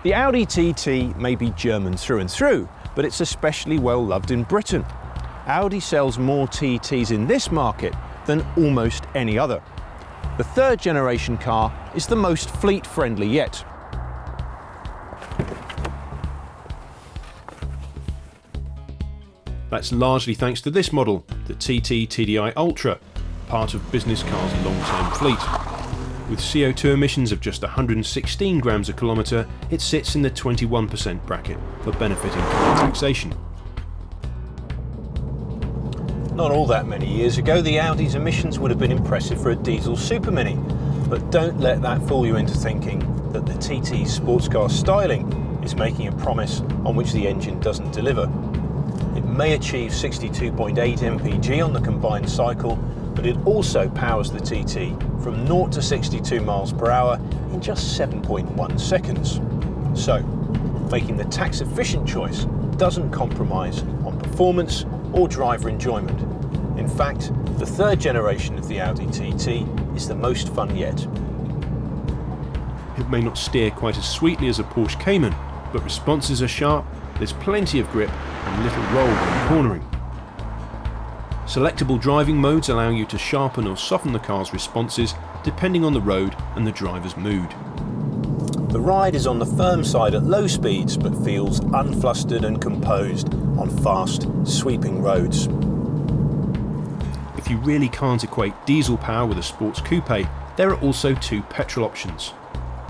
The Audi TT may be German through and through, but it's especially well loved in Britain. Audi sells more TTs in this market than almost any other. The third generation car is the most fleet friendly yet. That's largely thanks to this model, the TT TDI Ultra, part of BusinessCar's long-term fleet. With CO2 emissions of just 116 grams a kilometre, it sits in the 21% bracket for benefiting car taxation. Not all that many years ago, the Audi's emissions would have been impressive for a diesel super mini, but don't let that fool you into thinking that the TT's sports car styling is making a promise on which the engine doesn't deliver. It may achieve 62.8 mpg on the combined cycle, but it also powers the TT from 0 to 62 miles per hour in just 7.1 seconds. So, making the tax-efficient choice doesn't compromise on performance or driver enjoyment. In fact, the third generation of the Audi TT is the most fun yet. It may not steer quite as sweetly as a Porsche Cayman, but responses are sharp, there's plenty of grip and little roll when cornering. Selectable driving modes allow you to sharpen or soften the car's responses depending on the road and the driver's mood. The ride is on the firm side at low speeds, but feels unflustered and composed on fast, sweeping roads. If you really can't equate diesel power with a sports coupe, there are also two petrol options.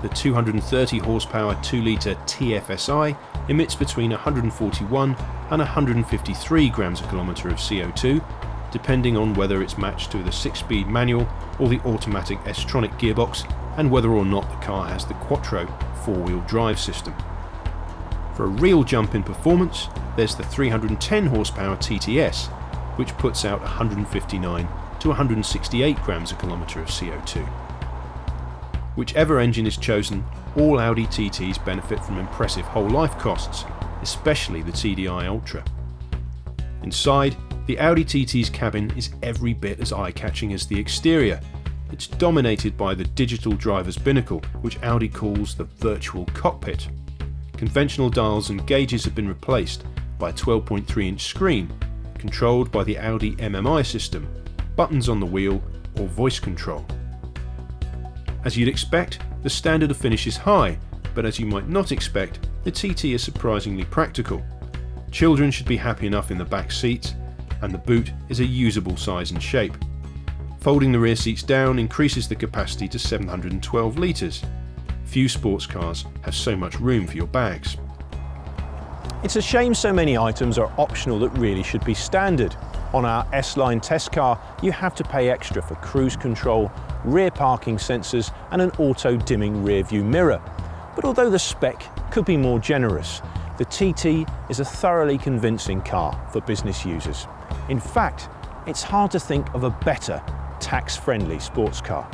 The 230 horsepower 2-litre TFSI emits between 141 and 153 grams a kilometre of CO2, depending on whether it's matched to the 6-speed manual or the automatic S-tronic gearbox, and whether or not the car has the Quattro 4-wheel drive system. For a real jump in performance, there's the 310 horsepower TTS, which puts out 159 to 168 grams a kilometre of CO2. Whichever engine is chosen, all Audi TTs benefit from impressive whole life costs, especially the TDI Ultra. Inside, the Audi TT's cabin is every bit as eye-catching as the exterior. It's dominated by the digital driver's binnacle, which Audi calls the virtual cockpit. Conventional dials and gauges have been replaced by a 12.3-inch screen, controlled by the Audi MMI system, buttons on the wheel or voice control. As you'd expect, the standard of finish is high, but as you might not expect, the TT is surprisingly practical. Children should be happy enough in the back seats, and the boot is a usable size and shape. Folding the rear seats down increases the capacity to 712 litres. Few sports cars have so much room for your bags. It's a shame so many items are optional that really should be standard. On our S-Line test car, you have to pay extra for cruise control, rear parking sensors and an auto-dimming rear view mirror. But although the spec could be more generous, the TT is a thoroughly convincing car for business users. In fact, it's hard to think of a better tax-friendly sports car.